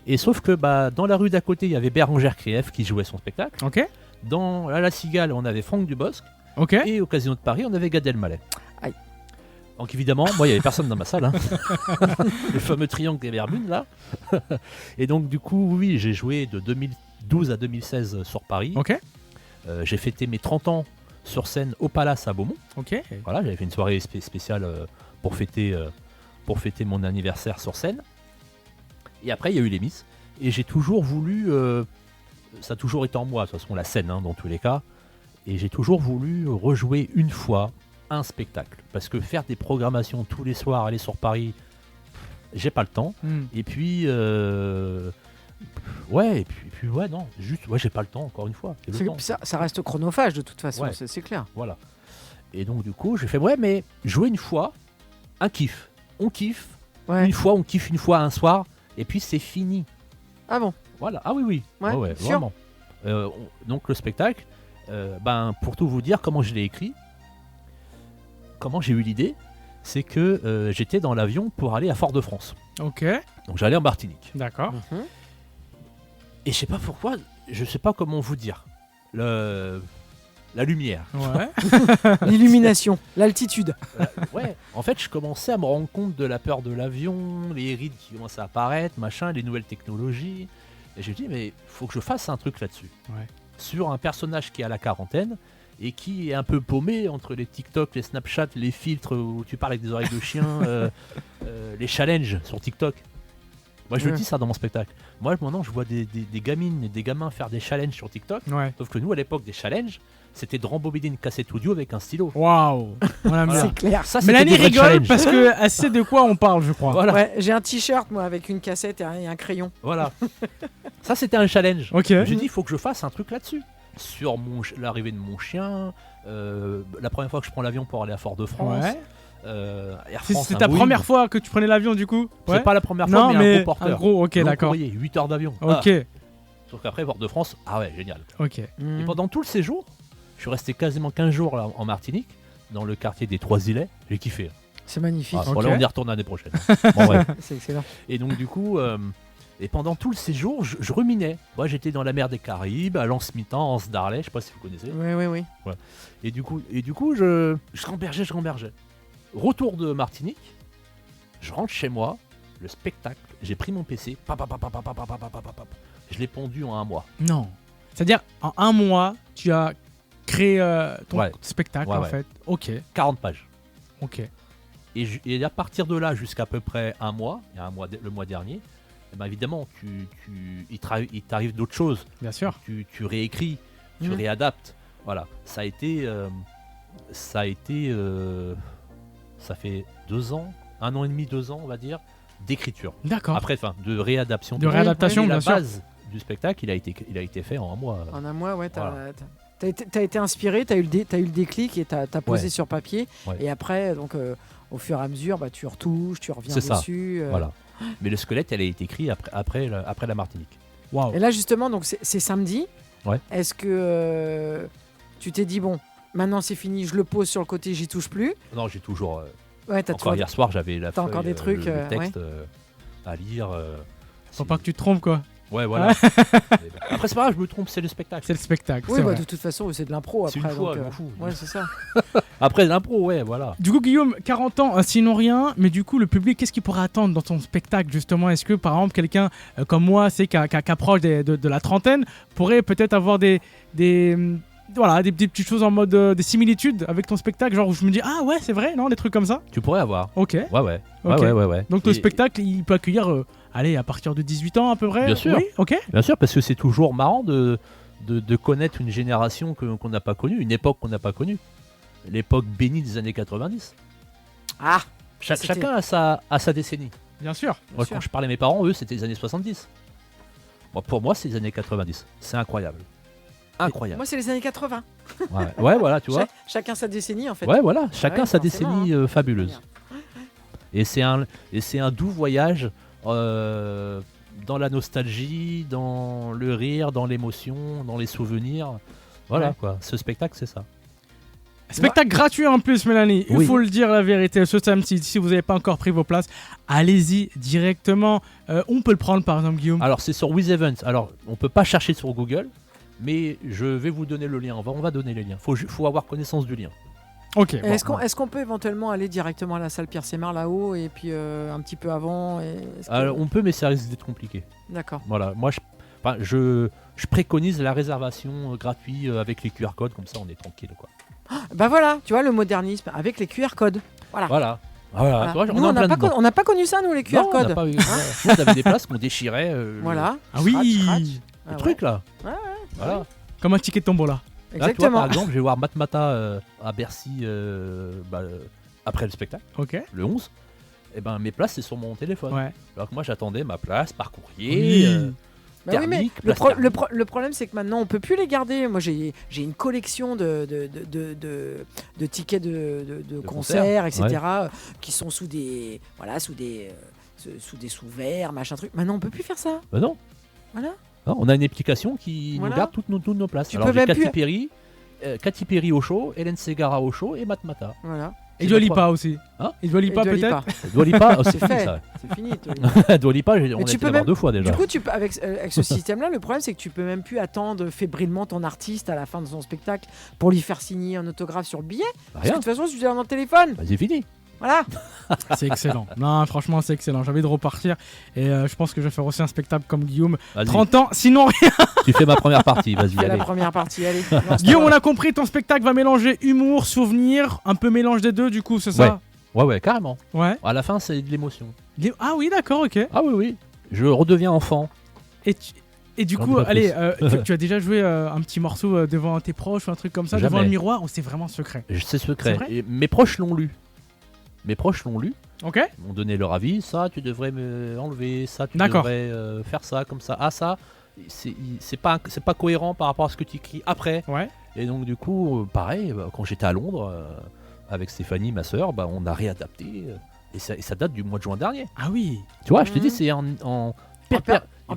Et sauf que dans la rue d'à côté, il y avait Bérangère Krief qui jouait son spectacle. Ok, À la Cigale, on avait Franck Dubosc. ok. Et au Casino de Paris, on avait Gad Elmaleh. Aïe. Donc évidemment, moi, il n'y avait personne dans ma salle. Hein. Le fameux triangle des Bermudes, là. Et donc, du coup, oui, j'ai joué de 2012 à 2016 sur Paris. Ok, J'ai fêté mes 30 ans sur scène au Palace à Beaumont. ok. Voilà, j'avais fait une soirée spéciale pour fêter mon anniversaire sur scène. Et après, il y a eu les Miss. Et j'ai toujours voulu... ça a toujours été en moi, de toute façon, la scène, hein, dans tous les cas. Et j'ai toujours voulu rejouer une fois un spectacle. Parce que faire des programmations tous les soirs, aller sur Paris, j'ai pas le temps. Et puis... ouais, non, juste, ouais, j'ai pas le temps, encore une fois. J'ai le temps. Ça reste chronophage de toute façon, Ouais. c'est clair. Voilà. Et donc, du coup, j'ai fait, ouais, mais jouer une fois, un kiff. On kiffe. Ouais. Une fois, on kiffe une fois un soir. et puis c'est fini. Ah bon? Voilà. Ah oui. Ouais, sûr. Vraiment. Donc le spectacle, pour tout vous dire comment je l'ai écrit, comment j'ai eu l'idée, c'est que j'étais dans l'avion pour aller à Fort-de-France. Ok. Donc j'allais en Martinique. D'accord. Et je sais pas pourquoi, je sais pas comment vous dire. La lumière. Ouais. L'illumination, l'altitude. Ouais. En fait, je commençais à me rendre compte de la peur de l'avion, les rides qui commençaient à apparaître, machin, les nouvelles technologies. Et j'ai dit, mais faut que je fasse un truc là-dessus. Ouais. Sur un personnage qui est à la quarantaine et qui est un peu paumé entre les TikTok, les Snapchat, les filtres où tu parles avec des oreilles de chien, les challenges sur TikTok. Moi, je le dis ça dans mon spectacle. Moi, maintenant, je vois des gamines et des gamins faire des challenges sur TikTok. Ouais. Sauf que nous, à l'époque, des challenges, c'était de rembobiner une cassette audio avec un stylo. Waouh. Voilà. C'est clair. Ça, c'était Mélanie des vrais rigole challenges. parce que elle sait de quoi on parle, je crois. Voilà. Ouais, j'ai un t-shirt moi avec une cassette et un crayon. Voilà. Ça, c'était un challenge. Ok. J'ai dit, il faut que je fasse un truc là-dessus. Sur l'arrivée de mon chien, la première fois que je prends l'avion pour aller à Fort-de-France. Ouais. Air France, C'est un ta Boeing. première fois que tu prenais l'avion du coup? C'est Ouais. pas la première fois, Non, mais un gros porteur. un gros, ok, Long d'accord. courrier, 8 heures d'avion. Ok, Sauf qu'après, Fort-de-France, ah ouais, génial. ok. Et pendant tout le séjour, je suis resté quasiment 15 jours là, en Martinique, dans le quartier des Trois-Îlets. J'ai kiffé. C'est magnifique. Ah, bon, Ok. là, on y retourne l'année prochaine. Bon, bref. C'est excellent. Et donc, du coup, et pendant tout le séjour, je ruminais. Moi, j'étais dans la mer des Caraïbes, à l'Anse-Mitan, Anse d'Arlet, je sais pas si vous connaissez. Oui. Et du coup, je gambergeais. Retour de Martinique, je rentre chez moi, le spectacle, j'ai pris mon PC, je l'ai pondu en 1 mois. Non. C'est-à-dire, en 1 mois, tu as créé ton Ouais. spectacle Ouais, en ouais. fait. Ok, 40 pages. ok. Et à partir de là, jusqu'à peu près 1 mois, le mois dernier, eh ben évidemment, il t'arrive d'autres choses. Bien sûr. Tu réécris, tu réadaptes. Voilà, ça fait 2 ans, 1 an et demi, 2 ans, on va dire, d'écriture. D'accord. Après, de réadaptation. De réadaptation, Mais bien la sûr. base du spectacle, il a été fait en 1 mois. En 1 mois, ouais, Voilà. t'as été inspiré, t'as eu le déclic et t'as posé Ouais. sur papier. Ouais. Et après, donc, au fur et à mesure, tu retouches, tu reviens C'est ça. dessus. Voilà. Mais le squelette, elle a été écrit après la Martinique. Waouh. Et là, justement, donc c'est samedi. Ouais. Est-ce que tu t'es dit, bon, maintenant c'est fini, je le pose sur le côté, j'y touche plus? Non, j'ai toujours. Ouais, t'as Encore toujours. hier soir, j'avais la T'as feuille, encore des trucs, le texte ouais. à lire. Faut pas que tu te trompes quoi. Ouais, voilà. Mais bon. Après, c'est pas grave, je me trompe, c'est le spectacle. C'est le spectacle. Oui, c'est bah, vrai. de toute façon, c'est de l'impro C'est après. une fois, donc, je m'en fous. ouais, c'est ça. Après, l'impro, ouais, voilà. Du coup, Guillaume, 40 ans, sinon rien, mais du coup, le public, qu'est-ce qu'il pourrait attendre dans ton spectacle, justement? Est-ce que, par exemple, quelqu'un comme moi, c'est qui approche de la trentaine, pourrait peut-être avoir des petites choses en mode des similitudes avec ton spectacle, genre où je me dis, ah ouais, c'est vrai, non, des trucs comme ça? Tu pourrais avoir. Ok. Ouais. Ok. Ouais. Donc, ton Et- spectacle, il peut accueillir, allez, à partir de 18 ans à peu près? Bien sûr. Oui, ok. Bien sûr, parce que c'est toujours marrant de connaître une génération qu'on n'a pas connue, une époque qu'on n'a pas connue. L'époque bénie des années 90. Ah, c'était- Chacun a sa décennie. Bien sûr. Moi, sûr. quand je parlais à mes parents, eux, c'était les années 70. Moi, pour moi, c'est les années 90. C'est incroyable. Incroyable. moi, c'est les années 80. Ouais, voilà, tu vois. Chacun sa décennie, en fait. Ouais, voilà. Chacun ouais, sa forcément, décennie fabuleuse. Et c'est un doux voyage dans la nostalgie, dans le rire, dans l'émotion, dans les souvenirs. Voilà, Ouais. quoi. Ce spectacle, c'est ça. Spectacle gratuit en plus, Mélanie. Il Oui. faut le dire la vérité. Ce samedi, si vous n'avez pas encore pris vos places, allez-y directement. On peut le prendre par exemple, Guillaume. Alors, c'est sur With Events. Alors, on peut pas chercher sur Google, mais je vais vous donner le lien. On va donner les liens. Faut avoir connaissance du lien. Ok. Et bon. Est-ce qu'on peut éventuellement aller directement à la salle Pierre Sémar là-haut et puis un petit peu avant est-ce que- Alors, on peut, mais ça risque d'être compliqué. D'accord. Voilà. Moi, je préconise la réservation gratuite avec les QR codes. Comme ça, on est tranquille, quoi. Bah voilà, tu vois le modernisme avec les QR codes. Voilà. Voilà. Voilà. Tu vois, Nous, on est en plein dedans. on n'a pas connu ça, nous, les QR Non, on n'a codes. pas eu- Nous, on avait des places qu'on déchirait. Voilà. Ah oui. Scratch. Le Ah ouais. truc là. Ouais, Voilà. Comme un ticket de tombola. Là, tu vois, Exactement. par exemple, je vais voir Matmata à Bercy après le spectacle, Ok. le 11. Et ben mes places, c'est sur mon téléphone. Ouais. Alors que moi, j'attendais ma place par courrier. Oui. Bah oui, mais thermique, le, place thermique. le problème, c'est que maintenant, on peut plus les garder. Moi, j'ai une collection de tickets de concerts, concerts, etc., qui sont sous des sous des sous-verts, machin truc. Maintenant, on peut plus faire ça. Bah non. Voilà. Non, on a une application qui nous garde toutes nos places. Alors j'ai Katy Perry au show, Hélène Ségara au show et Matmata. Voilà. Et Dua Lipa aussi. Hein? Et Dua Lipa peut-être. Dua Lipa, c'est fait. C'est fini. Dua Lipa, on l'a été voir 2 fois déjà. Du coup, avec ce système-là, le problème c'est que tu peux même plus attendre fébrilement ton artiste à la fin de son spectacle pour lui faire signer un autographe sur le billet. Parce que de toute façon, si tu l'as dans le téléphone. Bah, c'est fini. Voilà. C'est excellent. Non, franchement, c'est excellent. J'ai envie de repartir. Et je pense que je vais faire aussi un spectacle comme Guillaume. Vas-y. 30 ans, sinon rien. Tu fais ma première partie, vas-y. Fais la première partie, allez. Guillaume, on a compris, ton spectacle va mélanger humour, souvenir, un peu mélange des deux, du coup, c'est ça? Ouais, carrément. Ouais. À la fin, c'est de l'émotion. Ah oui, d'accord, ok. Ah oui. Je redeviens enfant. Et du coup, allez, tu as déjà joué un petit morceau devant tes proches ou un truc comme ça, devant le miroir, ou c'est vraiment secret? C'est secret. Et mes proches l'ont lu. Ok. Ils m'ont donné leur avis. Ça, tu devrais me enlever. Ça, tu devrais faire ça comme ça. Ah, ça, c'est pas cohérent par rapport à ce que tu écris après. Ouais. Et donc, du coup, pareil, quand j'étais à Londres, avec Stéphanie, ma soeur, on a réadapté. Et ça date du mois de juin dernier. Ah oui. Tu vois, je te dis, c'est en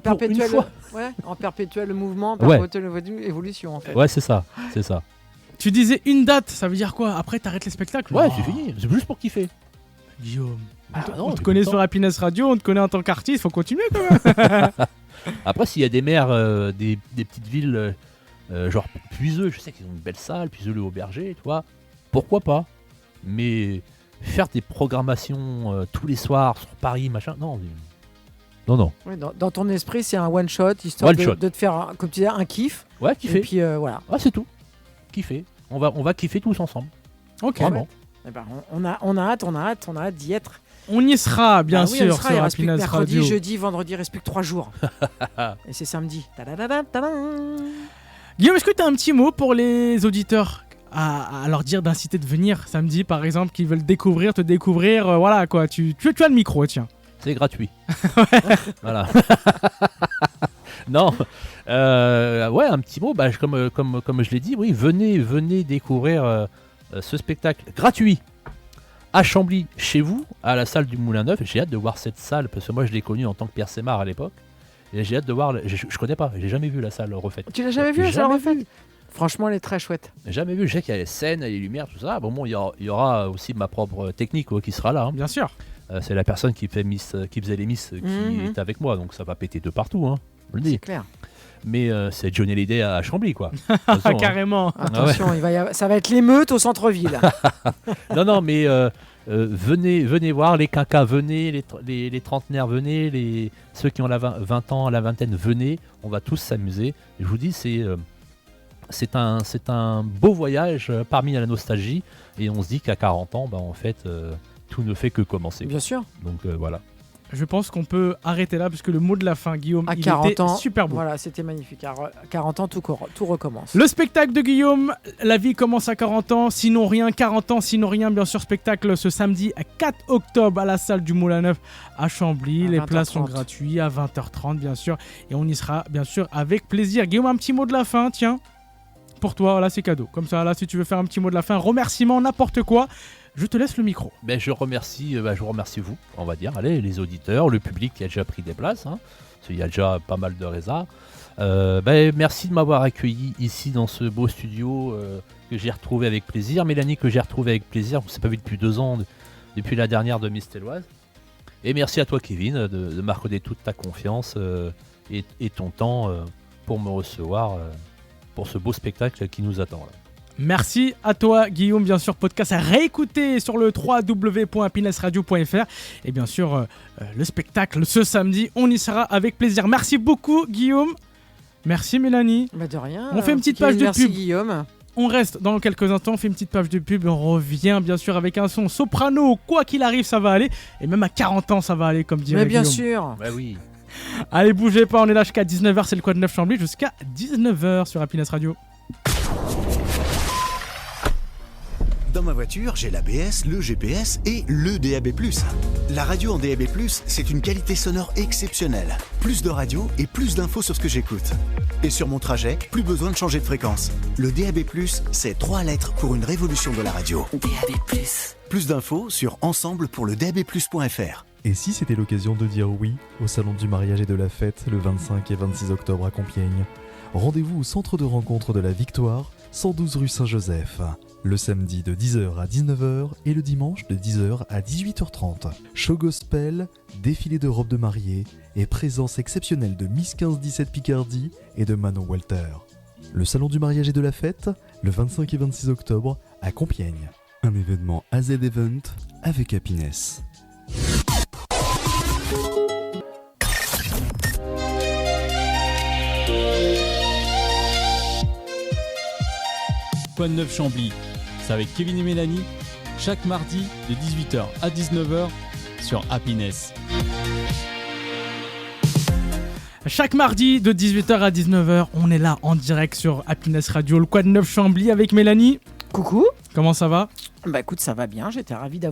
perpétuel mouvement, perpétuelle évolution en fait. Ouais, c'est ça. Tu disais une date, ça veut dire quoi? Après, t'arrêtes les spectacles? Ouais, c'est fini. C'est juste pour kiffer. Guillaume, on te connaît sur Happiness Radio, on te connaît en tant qu'artiste, faut continuer quand même. Après, s'il y a des maires des petites villes, genre Puiseux, je sais qu'ils ont une belle salle, Puiseux-le-Auberger, tu vois, pourquoi pas? Mais faire des programmations tous les soirs sur Paris, machin, non. Oui, dans ton esprit, c'est un one-shot, histoire de te faire, comme tu disais, un kiff. Ouais, kiffer. Et puis voilà. Ah, c'est tout. Kiffer. On va kiffer tous ensemble. Ok. Vraiment. Eh ben, on a hâte d'y être. On y sera, bien sûr, on sera, sur Happiness mercredi, Radio. jeudi, vendredi, il reste plus que 3 jours. Et c'est samedi. Guillaume, est-ce que tu as un petit mot pour les auditeurs à leur dire d'inciter de venir samedi, par exemple, qui veulent te découvrir, voilà quoi, tu as le micro, tiens. C'est gratuit. Voilà. Non, un petit mot, comme je l'ai dit, oui, venez découvrir ce spectacle gratuit à Chambly, chez vous, à la salle du Moulin Neuf. J'ai hâte de voir cette salle, parce que moi je l'ai connue en tant que Pierre Sémar à l'époque. Et j'ai hâte de voir, je connais pas, j'ai jamais vu la salle refaite. Tu l'as jamais vu la salle refaite? Franchement, elle est très chouette. J'ai jamais vu, je sais qu'il y a les scènes, les lumières, tout ça. Bon, il y aura aussi ma propre technique qui sera là. Hein. Bien sûr. C'est la personne qui faisait les Miss qui est avec moi, donc ça va péter de partout, hein, je le dis. C'est clair. Mais c'est Johnny Hallyday à Chambly, quoi. Carrément. Attention, ça va être l'émeute au centre-ville. Non, mais venez voir, les quinquas, venez, les trentenaires, venez, ceux qui ont 20 ans, la vingtaine, venez, on va tous s'amuser. Et je vous dis, c'est un beau voyage parmi la nostalgie, et on se dit qu'à 40 ans, en fait, tout ne fait que commencer. Bien sûr. Donc voilà. Je pense qu'on peut arrêter là, parce que le mot de la fin, Guillaume, à 40 était ans, super beau. Voilà, c'était magnifique. À 40 ans, tout recommence. Le spectacle de Guillaume, la vie commence à 40 ans, sinon rien, 40 ans, sinon rien. Bien sûr, spectacle ce samedi à 4 octobre à la salle du Moulin Neuf à Chambly. Les places sont gratuites à 20h30, bien sûr. Et on y sera, bien sûr, avec plaisir. Guillaume, un petit mot de la fin, tiens. Pour toi, là, c'est cadeau. Comme ça, là, si tu veux faire un petit mot de la fin, remerciement, n'importe quoi. Je te laisse le micro. Je remercie vous, on va dire, allez, les auditeurs, le public qui a déjà pris des places, hein, parce qu'il y a déjà pas mal de résas. Merci de m'avoir accueilli ici dans ce beau studio que j'ai retrouvé avec plaisir. Mélanie que j'ai retrouvé avec plaisir, on ne s'est pas vu depuis 2 ans, depuis la dernière de Miss Telloise. Et merci à toi Kevin de m'accorder toute ta confiance et ton temps pour me recevoir pour ce beau spectacle qui nous attend là. Merci à toi Guillaume, bien sûr podcast à réécouter sur le www.happinessradio.fr et bien sûr le spectacle ce samedi, on y sera avec plaisir. Merci beaucoup Guillaume, merci Mélanie. De rien. On fait une petite page de pub. Guillaume. On reste dans quelques instants, on fait une petite page de pub et on revient bien sûr avec un son soprano, quoi qu'il arrive ça va aller, et même à 40 ans ça va aller comme dirait Guillaume. Mais bien sûr. Bah oui. Allez bougez pas, on est là jusqu'à 19h, c'est le Quad 9 Chambly jusqu'à 19h sur Happiness Radio. Dans ma voiture, j'ai l'ABS, le GPS et le DAB+. La radio en DAB+, c'est une qualité sonore exceptionnelle. Plus de radio et plus d'infos sur ce que j'écoute. Et sur mon trajet, plus besoin de changer de fréquence. Le DAB+, c'est 3 lettres pour une révolution de la radio. DAB+. Plus d'infos sur ensemble pour le DAB+.fr. Et si c'était l'occasion de dire oui au salon du mariage et de la fête le 25 et 26 octobre à Compiègne? Rendez-vous au centre de rencontre de la Victoire, 112 rue Saint-Joseph. Le samedi de 10h à 19h et le dimanche de 10h à 18h30. Show gospel, défilé de robes de mariée et présence exceptionnelle de Miss 15-17 Picardie et de Manon Walter. Le salon du mariage et de la fête, le 25 et 26 octobre à Compiègne. Un événement AZ Event avec Happiness. Quoi de neuf Chambly, c'est avec Kevin et Mélanie, chaque mardi de 18h à 19h sur Happiness. Chaque mardi de 18h à 19h, on est là en direct sur Happiness Radio, le Quoi de neuf Chambly avec Mélanie. Coucou. Comment ça va? Bah écoute, ça va bien, j'étais ravi de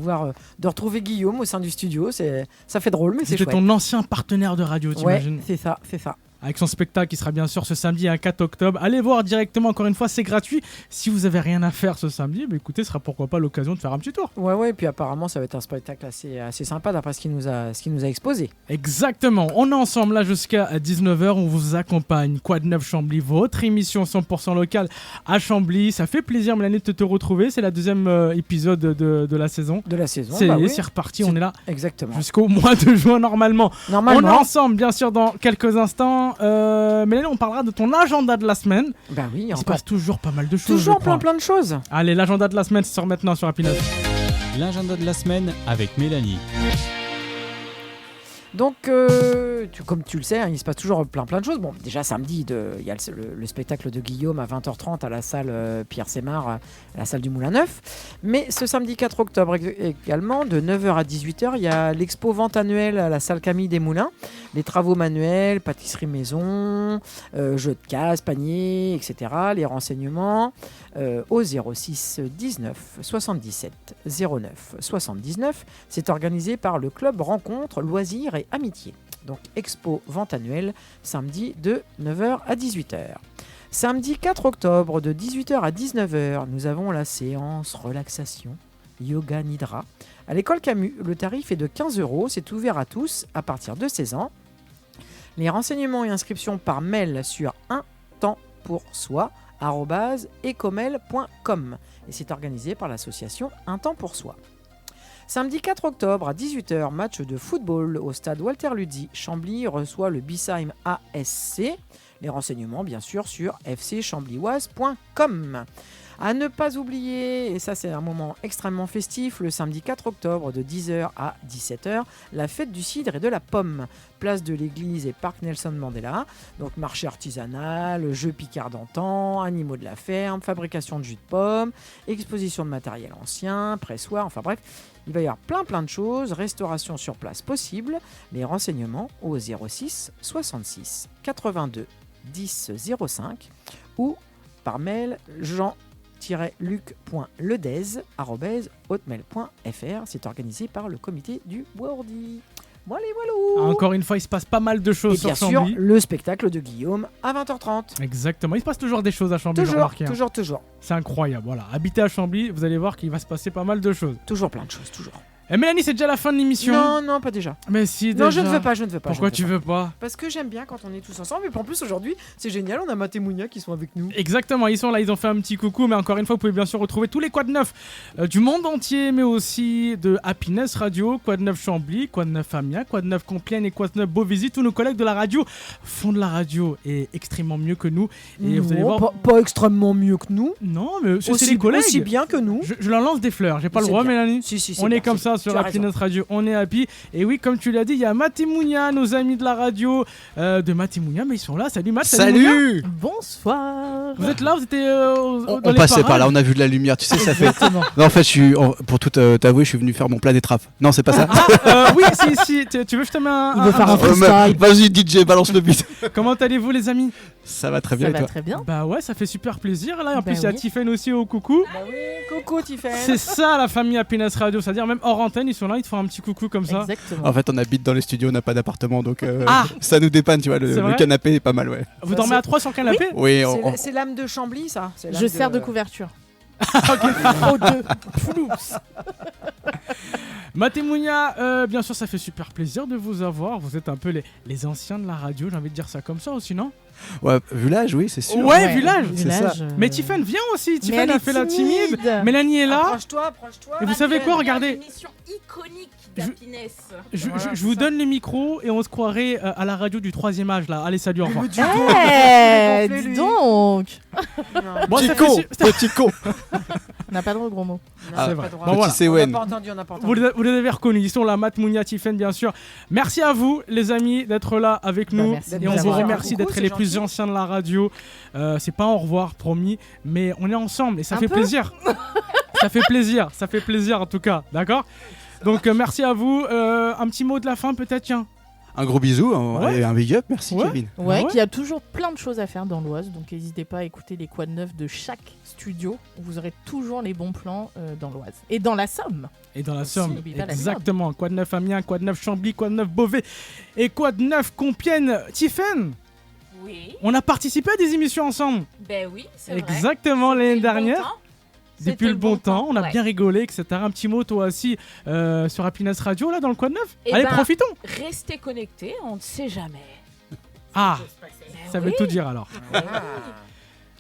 retrouver Guillaume au sein du studio, ça fait drôle mais c'est chouette. C'était ton ancien partenaire de radio, t'imagines? Ouais, c'est ça. Avec son spectacle qui sera bien sûr ce samedi, 4 octobre. Allez voir directement, encore une fois, c'est gratuit. Si vous avez rien à faire ce samedi, bah écoutez, ce sera pourquoi pas l'occasion de faire un petit tour. Ouais, et puis apparemment ça va être un spectacle assez sympa d'après ce qu'il nous a exposé. Exactement, on est ensemble là jusqu'à 19h, on vous accompagne. Quoi de neuf Chambly, votre émission 100% locale à Chambly. Ça fait plaisir Mélanie de te retrouver, c'est la deuxième épisode de la saison. De la saison, c'est reparti, on est là. Exactement. Jusqu'au mois de juin normalement. On est ensemble bien sûr dans quelques instants. Mélanie, on parlera de ton agenda de la semaine. Bah oui, il se passe toujours pas mal de choses. Toujours plein de choses. Allez, l'agenda de la semaine, c'est maintenant sur Happiness. L'agenda de la semaine avec Mélanie. Donc, comme tu le sais, il se passe toujours plein de choses. Bon, déjà samedi, il y a le spectacle de Guillaume à 20h30 à la salle Pierre Sémard, à la salle du Moulin Neuf. Mais ce samedi 4 octobre également, de 9h à 18h, il y a l'expo vente annuelle à la salle Camille des Moulins. Les travaux manuels, pâtisserie maison, jeux de casse, paniers, etc. Les renseignements au 06 19 77 09 79. C'est organisé par le club Rencontre, Loisirs et Amitié. Donc expo vente annuelle, samedi de 9h à 18h. Samedi 4 octobre de 18h à 19h, nous avons la séance relaxation Yoga Nidra. À l'école Camus, le tarif est de 15 €, c'est ouvert à tous à partir de 16 ans. Les renseignements et inscriptions par mail sur untempourSoi@ecomel.com et c'est organisé par l'association Un Temps pour Soi. Samedi 4 octobre à 18h, match de football au stade Walter Luzzi. Chambly reçoit le Bissheim ASC. Les renseignements bien sûr sur fcchamblyoise.com. À ne pas oublier, et ça c'est un moment extrêmement festif, le samedi 4 octobre de 10h à 17h, la fête du cidre et de la pomme. Place de l'église et parc Nelson Mandela. Donc marché artisanal, jeux Picard d'antan, animaux de la ferme, fabrication de jus de pomme, exposition de matériel ancien, pressoir, enfin bref. Il va y avoir plein de choses, restauration sur place possible. Les renseignements au 06 66 82 10 05 ou par mail jean-luc.ledez@hotmail.fr. C'est organisé par le comité du Bois-Ordi. Voilà. Encore une fois, il se passe pas mal de choses sur Chambly. Et bien sûr, le spectacle de Guillaume à 20h30. Exactement, il se passe toujours des choses à Chambly. Toujours. C'est incroyable, voilà. Habitez à Chambly, vous allez voir qu'il va se passer pas mal de choses. Toujours plein de choses, toujours. Et Mélanie, c'est déjà la fin de l'émission. Non, pas déjà. Mais si, déjà. Non, je ne veux pas. Pourquoi tu veux pas? Parce que j'aime bien quand on est tous ensemble. Et puis en plus, aujourd'hui, c'est génial, on a Matt et Mounia qui sont avec nous. Exactement, ils sont là, ils ont fait un petit coucou. Mais encore une fois, vous pouvez bien sûr retrouver tous les Quoi de Neuf du monde entier, mais aussi de Happiness Radio, Quoi de Neuf Chambly, Quoi de Neuf Amiens, Quoi de Neuf Compiègne et Quoi de Neuf Beauvaisis. Tous nos collègues de la radio font de la radio et extrêmement mieux que nous. Et non, vous allez voir... pas extrêmement mieux que nous. Non, mais c'est les collègues. Aussi bien que nous. Je leur lance des fleurs, j'ai pas le droit, bien. Mélanie. Si, on est comme ça sur Happiness Radio. On est happy. Et oui, comme tu l'as dit, il y a Matt et Mounia, nos amis de la radio de Matt et Mounia, mais ils sont là. Salut Matt, salut. Bonsoir. Vous êtes là, vous étiez on passait par là, on a vu de la lumière, tu sais, ça fait. Non, en fait, pour tout t'avouer, je suis venu faire mon plat d'étrave. Non, c'est pas ça. Oui, si, tu veux que je te mette un. Il veut faire un freestyle. Vas-y, DJ, balance le beat. Comment allez-vous, les amis? Ça va très bien. Ça va très bien. Bah ouais, ça fait super plaisir. Là, en plus, il y a oui. Tiffen aussi au coucou. Bah oui, coucou Tiffen. C'est ça la famille Happiness Radio, c'est-à-dire même hors antenne, ils sont là, ils te font un petit coucou comme ça. Exactement. En fait, on habite dans les studios, on n'a pas d'appartement, donc ça nous dépanne, tu vois. Le canapé est pas mal, ouais. Vous dormez à 3 sur le canapé? Oui, c'est l'âme de Chambly, ça. Je sers de couverture. Oh, de Ploups. Matt et Mounia, bien sûr, ça fait super plaisir de vous avoir. Vous êtes un peu les anciens de la radio, j'ai envie de dire ça comme ça aussi, non? Ouais, vu l'âge, oui, c'est sûr. Ouais, vu l'âge. C'est ça. Mais Tiffen vient aussi. Tiffen a fait la timide. Mélanie est là. Approche-toi. Et vous savez quoi, regardez. Une émission iconique d'Happiness. Je vous donne le micro et on se croirait à la radio du 3e âge là. Allez, salut, au revoir. Dis donc. Bon, Petit con. On n'a pas le droit aux gros mots. C'est vrai. Bon, voilà. On n'a pas entendu. Vous les avez reconnus. Ils sont là, Matt, Mounia, Tiffen, bien sûr. Merci à vous, les amis, d'être là avec nous. Et on vous remercie d'être les plus anciens de la radio. C'est pas un au revoir, promis, mais on est ensemble et ça fait plaisir. Ça fait plaisir en tout cas, d'accord? Donc merci à vous. Un petit mot de la fin peut-être, tiens. Un gros bisou et un big up, merci Kevin. Ouais, qu'il y a toujours plein de choses à faire dans l'Oise, donc n'hésitez pas à écouter les Quad 9 de chaque studio. Vous aurez toujours les bons plans dans l'Oise. Et dans la Somme. Exactement. Quad 9 Amiens, Quad 9 Chambly, Quad 9 Beauvais et Quad 9 Compiègne. Tiffen, oui. On a participé à des émissions ensemble. Ben oui, c'est vrai. Exactement, l'année dernière. Depuis le bon temps, on a bien rigolé, etc. Un petit mot toi aussi sur Happiness Radio, là, dans le Quad 9. Allez, profitons. Restez connectés, on ne sait jamais. Ah, ça veut tout dire alors.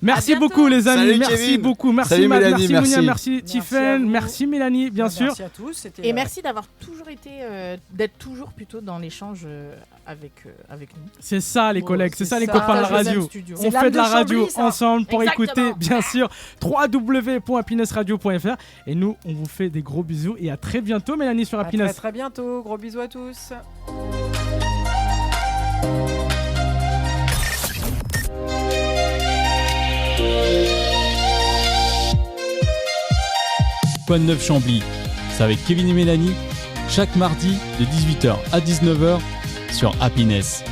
Merci beaucoup les amis, salut, merci Kevin. Beaucoup, merci salut, Matt, Mélanie, merci Mounia, merci Tiffen, merci Mélanie, bien sûr. Merci à tous. Et merci d'avoir toujours été, d'être toujours plutôt dans l'échange avec nous. C'est ça les collègues, c'est ça les copains de la radio. On fait de la radio ensemble pour écouter, bien sûr, www.happinessradio.fr. Et nous, on vous fait des gros bisous et à très bientôt Mélanie sur Happiness. Très bientôt, gros bisous à tous. Quad 9 Chambly, c'est avec Kevin et Mélanie, chaque mardi de 18h à 19h sur Happiness.